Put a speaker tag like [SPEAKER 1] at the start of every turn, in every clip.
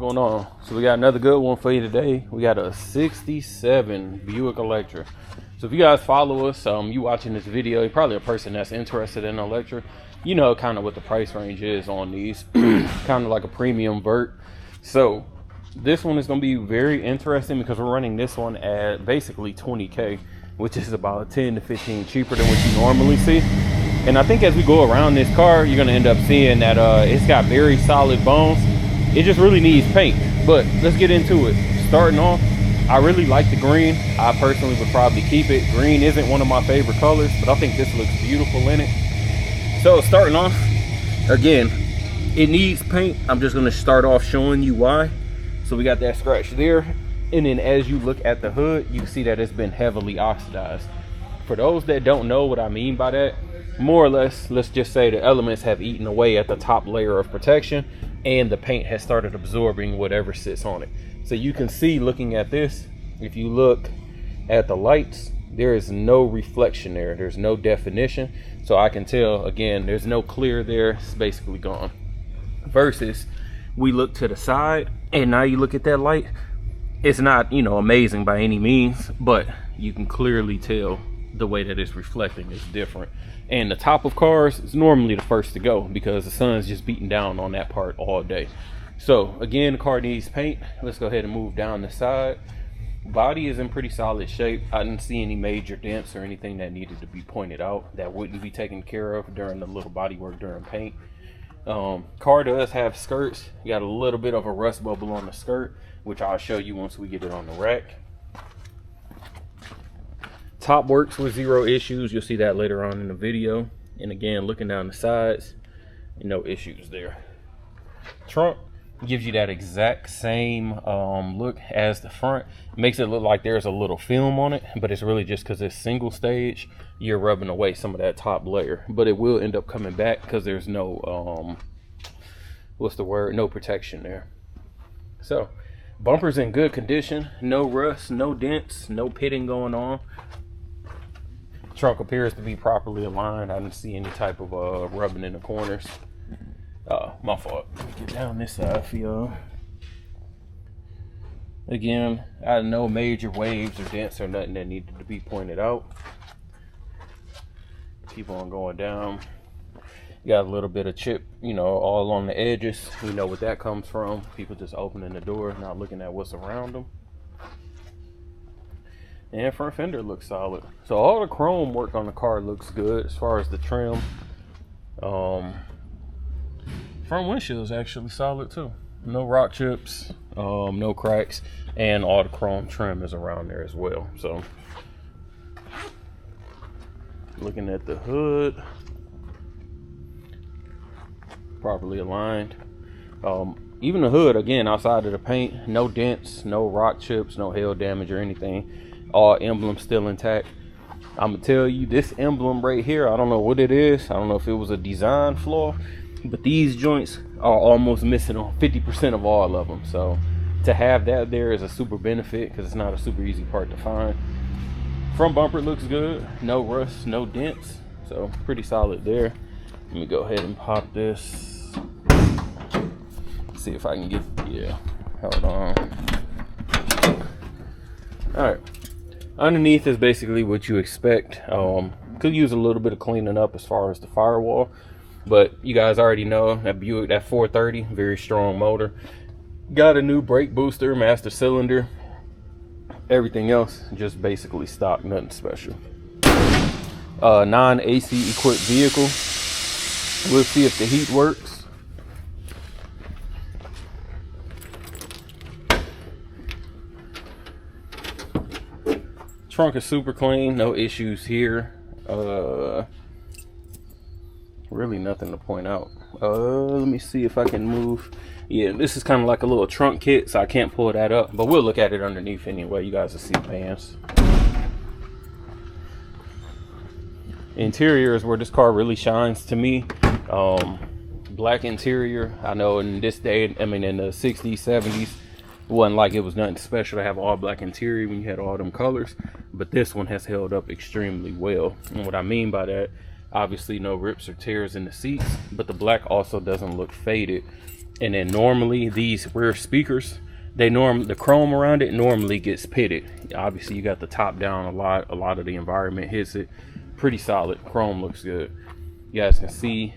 [SPEAKER 1] going on? So we got another good one for you today. We got a 67 Buick Electra. So if you guys follow us, you watching this video, you're probably a person that's interested in Electra. You know kind of what the price range is on these. Kind of like a premium vert. So this one is going to be very interesting because we're running this one at basically 20K, which is about 10 to 15 cheaper than what you normally see. And I think as we go around this car, you're going to end up seeing that it's got very solid bones. It just really needs paint. But let's get into it. Starting off, I really like the green. I personally would probably keep it. Green isn't one of my favorite colors, but I think this looks beautiful in it. So starting off, again, it needs paint. I'm just going to start off showing you why. So we got that scratch there. And then as you look at the hood, you can see that it's been heavily oxidized. For those that don't know what I mean by that, more or less, let's just say the elements have eaten away at the top layer of protection and the paint has started absorbing whatever sits on it. So you can see looking at this, if you look at the lights, there is no reflection there. There's no definition. So I can tell, again, there's no clear there. It's basically gone. Versus we look to the side and now you look at that light. It's not, you know, amazing by any means, but you can clearly tell the way that it's reflecting is different. And the top of cars is normally the first to go because the sun's just beating down on that part all day. So again, the car needs paint. Let's go ahead and move down the side. Body is in pretty solid shape. I didn't see any major dents or anything that needed to be pointed out that wouldn't be taken care of during the little body work during paint. Car does have skirts. You got a little bit of a rust bubble on the skirt, which I'll show you once we get it on the rack. Top works with zero issues. You'll see that later on in the video. And again, looking down the sides, no issues there. Trunk gives you that exact same look as the front. It makes it look like there's a little film on it, but it's really just because it's single stage, you're rubbing away some of that top layer. But it will end up coming back because there's no no protection there. So bumper's in good condition, no rust, no dents, no pitting going on. Trunk appears to be properly aligned. I didn't see any type of rubbing in the corners. My fault. Let me get down this side for y'all. Again, I had no major waves or dents or nothing that needed to be pointed out. Keep on going down. You got a little bit of chip, you know, all on the edges. We know what that comes from. People just opening the door, not looking at what's around them. And front fender looks solid. So all the chrome work on the car looks good as far as the trim. Front windshield is actually solid too. No rock chips, no cracks, and all the chrome trim is around there as well. So looking at the hood, properly aligned. Even the hood, again, outside of the paint, no dents, no rock chips, no hail damage or anything. All emblems still intact. I'm gonna tell you, this emblem right here, I don't know what it is. I don't know if it was a design flaw, but these joints are almost missing on 50% of all of them. So to have that there is a super benefit because it's not a super easy part to find. Front bumper looks good, no rust, no dents, so pretty solid there. Let me go ahead and pop this. See if I can get, yeah, hold on. All right, underneath is basically what you expect. Could use a little bit of cleaning up as far as the firewall, but you guys already know that Buick, that 430, very strong motor. Got a new brake booster, master cylinder. Everything else just basically stock, nothing special. Non-AC equipped vehicle. We'll see if the heat works. Trunk is super clean, no issues here. Really nothing to point out. Let me see if I can move. Yeah, this is kind of like a little trunk kit, so I can't pull that up, but we'll look at it underneath anyway. You guys will see pans. Interior is where this car really shines to me. Black interior. I know in this day, I mean in the 60s, 70s, it wasn't like it was nothing special to have all black interior when you had all them colors, but this one has held up extremely well. And what I mean by that, obviously no rips or tears in the seats, but the black also doesn't look faded. And then normally these rear speakers, the chrome around it normally gets pitted. Obviously you got the top down a lot of the environment hits it. Pretty solid. Chrome looks good. You guys can see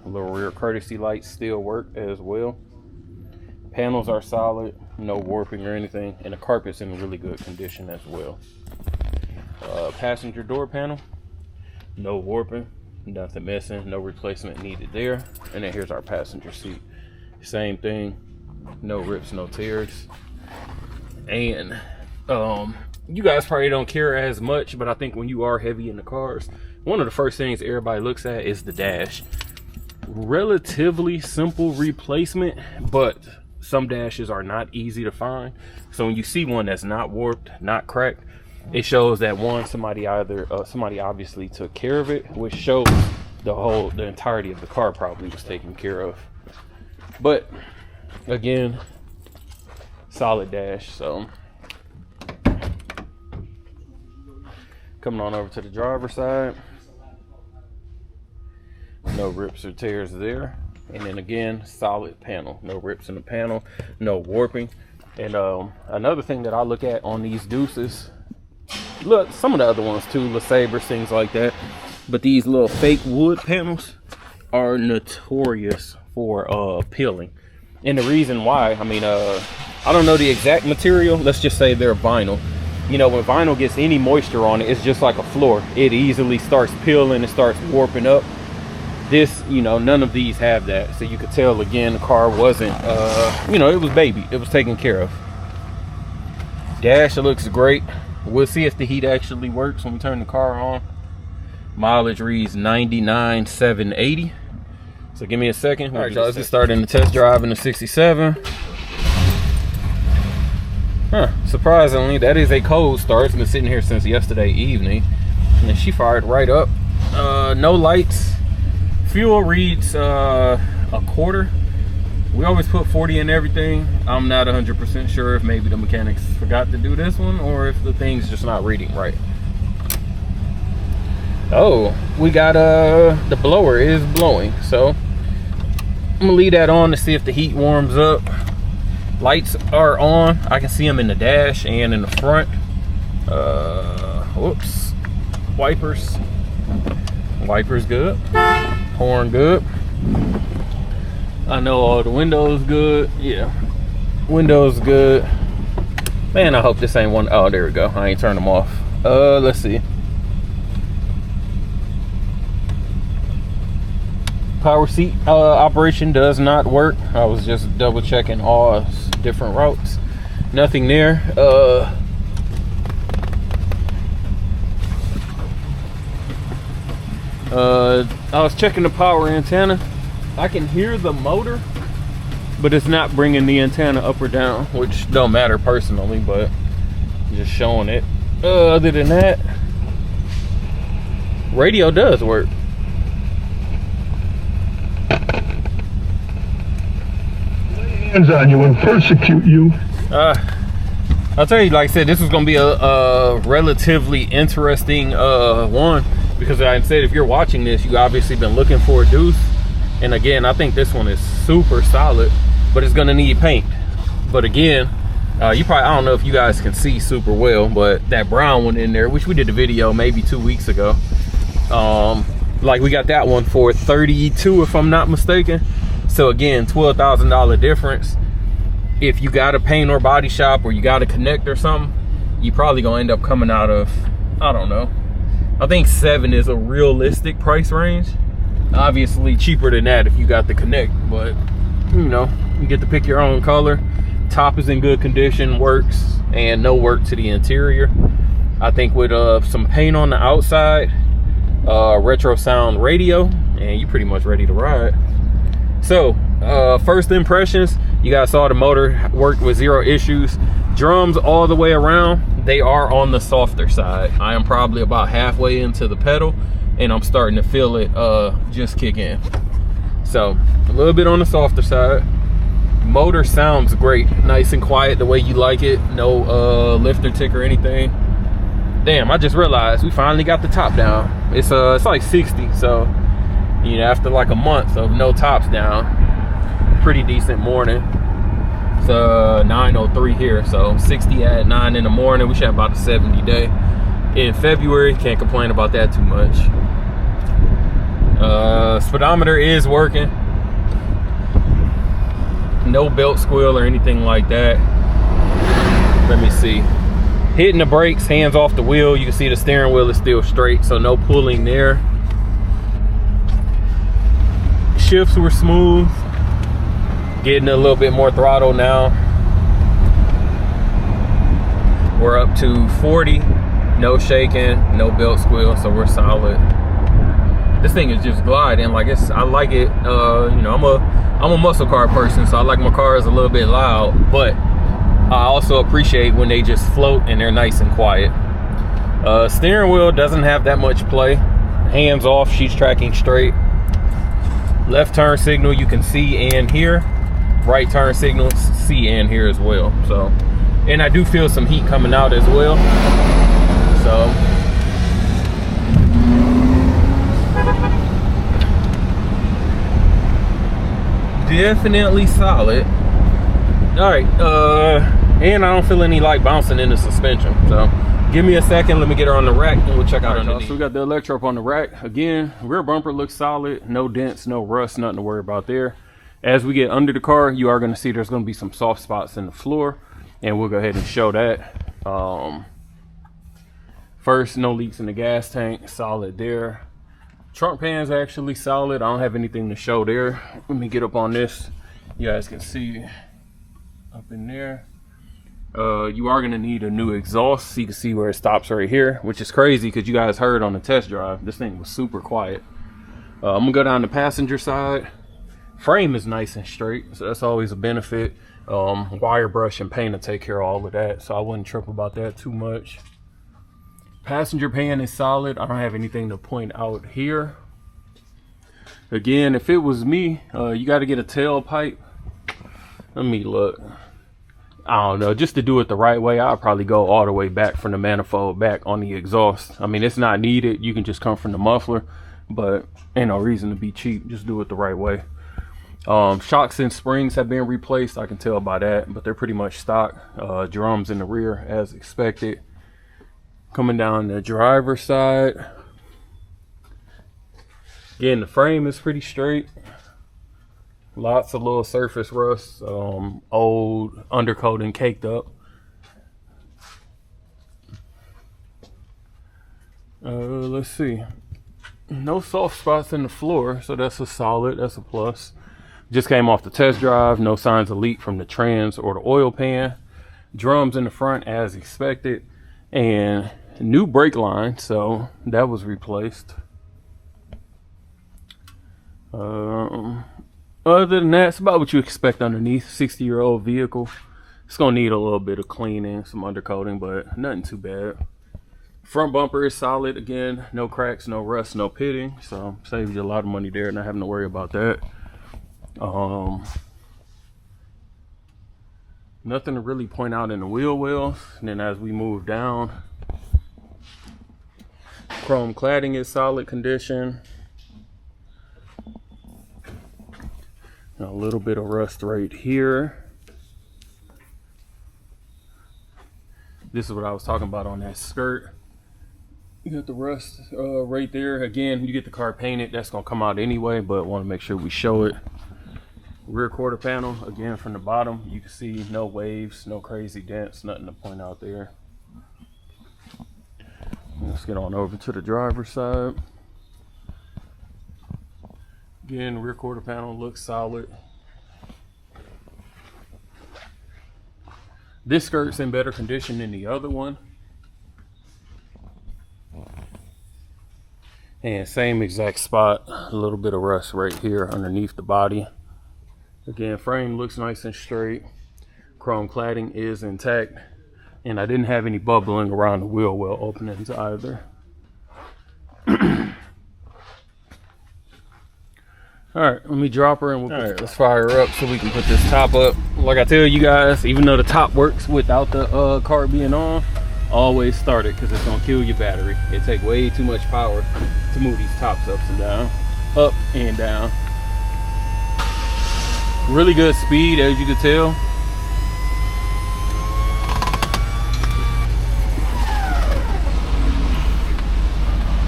[SPEAKER 1] a little rear courtesy lights still work as well. Panels are solid, no warping or anything, and the carpet's in really good condition as well. Passenger door panel, no warping, nothing missing, no replacement needed there. And then here's our passenger seat. Same thing, no rips, no tears. And you guys probably don't care as much, but I think when you are heavy in the cars, one of the first things everybody looks at is the dash. Relatively simple replacement, but some dashes are not easy to find. So when you see one that's not warped, not cracked, it shows that somebody obviously took care of it, which shows the entirety of the car probably was taken care of. But again, solid dash. So coming on over to the driver's side, no rips or tears there. And then again, solid panel, no rips in the panel, no warping. And another thing that I look at on these Deuces, look, some of the other ones too, LeSabres, things like that, but these little fake wood panels are notorious for peeling. And the reason why, I mean, I don't know the exact material, let's just say they're vinyl. You know, when vinyl gets any moisture on it, it's just like a floor. It easily starts peeling and starts warping up. This, you know, none of these have that. So you could tell, again, the car wasn't, you know, it was baby. It was taken care of. Dash, it looks great. We'll see if the heat actually works when we turn the car on. Mileage reads 99,780. So give me a second. All right, y'all, let's get started in the test drive in the 67. Surprisingly, that is a cold start. It's been sitting here since yesterday evening. And then she fired right up. No lights. Fuel reads a quarter. We always put 40 in everything. I'm not 100% sure if maybe the mechanics forgot to do this one or if the thing's just not reading right. Oh, we got the blower is blowing, so I'm gonna leave that on to see if the heat warms up. Lights are on. I can see them in the dash and in the front. Whoops. Wipers good. Horn good. I know all the windows good. Yeah, windows good. Man, I hope this ain't one. Oh, there we go. I ain't turned them off. Let's see. Power seat operation does not work. I was just double checking all different routes. Nothing there. I was checking the power antenna. I can hear the motor, but it's not bringing the antenna up or down, which don't matter personally, but just showing it. Other than that, radio does work.
[SPEAKER 2] Lay hands on you and persecute you.
[SPEAKER 1] I'll tell you, like I said, this was gonna be a relatively interesting one, because like I said, if you're watching this, you obviously been looking for a Deuce. And again, I think this one is super solid, but it's gonna need paint. But again, you probably, I don't know if you guys can see super well, but that brown one in there, which we did the video maybe 2 weeks ago, like we got that one for $32 if I'm not mistaken. So again, $12,000 difference. If you got a paint or body shop, or you got a connect or something, you probably gonna end up coming out of, I don't know, I think 7 is a realistic price range. Obviously cheaper than that if you got the connect, but you know, you get to pick your own color. Top is in good condition, works, and no work to the interior. I think with some paint on the outside, retro sound radio, and you pretty much ready to ride. So first impressions, you guys saw the motor worked with 0 issues. Drums all the way around, they are on the softer side. I am probably about halfway into the pedal, and I'm starting to feel it just kick in. So a little bit on the softer side. Motor sounds great, nice and quiet the way you like it. No lift or tick or anything. Damn, I just realized we finally got the top down. It's like 60, so you know, after like a month of no tops down, pretty decent morning. It's 9:03 here, so 60 at 9 in the morning. We should have about a 70 day in February. Can't complain about that too much. Speedometer is working. No belt squeal or anything like that. Let me see. Hitting the brakes, hands off the wheel. You can see the steering wheel is still straight, so no pulling there. Shifts were smooth. Getting a little bit more throttle now. We're up to 40. No shaking, no belt squeal, so we're solid. This thing is just gliding. Like, I like it. You know, I'm a muscle car person, so I like my cars a little bit loud, but I also appreciate when they just float and they're nice and quiet. Steering wheel doesn't have that much play. Hands off, she's tracking straight. Left turn signal you can see and hear. Right turn signal, see and hear as well. So, and I do feel some heat coming out as well. So, definitely solid. All right, and I don't feel any like bouncing in the suspension. So, give me a second. Let me get her on the rack, and we'll check out underneath. So we got the Electra up on the rack again. Rear bumper looks solid. No dents, no rust, nothing to worry about there. As we get under the car, you are going to see there's going to be some soft spots in the floor, and we'll go ahead and show that. First, no leaks in the gas tank, solid there. Trunk pan's actually solid. I don't have anything to show there. Let me get up on this. You guys can see up in there. You are going to need a new exhaust, so you can see where it stops right here, which is crazy because you guys heard on the test drive, this thing was super quiet. I'm going to go down the passenger side. Frame is nice and straight, so that's always a benefit. Wire brush and paint to take care of all of that, so I wouldn't trip about that too much. Passenger pan is solid. I don't have anything to point out here. Again, if it was me, you got to get a tailpipe. Let me look. I don't know, just to do it the right way, I'll probably go all the way back from the manifold back on the exhaust. I mean, it's not needed. You can just come from the muffler, but ain't no reason to be cheap. Just do it the right way. Shocks and springs have been replaced. I can tell by that, but they're pretty much stock. Drums in the rear as expected. Coming down the driver's side. Again, the frame is pretty straight. Lots of little surface rust, old undercoating caked up. Let's see. No soft spots in the floor, so that's a solid, that's a plus. Just came off the test drive, no signs of leak from the trans or the oil pan. Drums in the front as expected, and new brake line, so that was replaced. Other than that, it's about what you expect underneath. 60-year-old vehicle. It's gonna need a little bit of cleaning, some undercoating, but nothing too bad. Front bumper is solid. Again, no cracks, no rust, no pitting, so saves you a lot of money there, not having to worry about that. Nothing to really point out in the wheel wells. And then as we move down, chrome cladding is solid condition. A little bit of rust right here. This is what I was talking about on that skirt. You got the rust right there. Again, you get the car painted, that's gonna come out anyway, but want to make sure we show it. Rear quarter panel, again from the bottom, you can see no waves, no crazy dents, nothing to point out there. Let's get on over to the driver's side. Again, rear quarter panel looks solid. This skirt's in better condition than the other one. And same exact spot, a little bit of rust right here underneath the body. Again, frame looks nice and straight. Chrome cladding is intact. And I didn't have any bubbling around the wheel well openings either. All right, let me drop her and let's fire her up so we can put this top up. Like I tell you guys, even though the top works without the car being on, always start it because it's gonna kill your battery. It takes way too much power to move these tops up and down. Really good speed, as you can tell.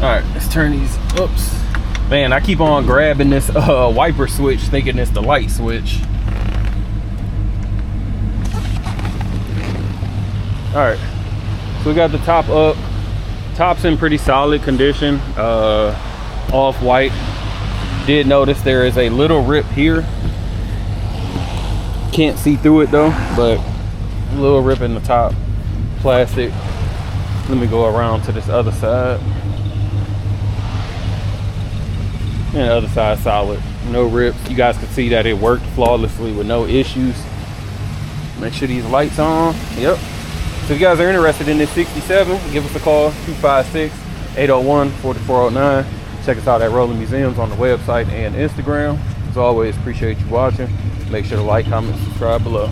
[SPEAKER 1] All right, let's turn these. Oops, man, I keep on grabbing this wiper switch thinking it's the light switch. All right, so we got the top up. Top's in pretty solid condition, off-white. Did notice there is a little rip here. Can't see through it though, but a little rip in the top plastic. Let me go around to this other side. And the other side solid, no rips. You guys can see that it worked flawlessly with no issues. Make sure these lights on. Yep. So if you guys are interested in this 67, give us a call, 256-801-4409. Check us out at Rolling Museums on the website and Instagram. As always, appreciate you watching. Make sure to like, comment, subscribe below.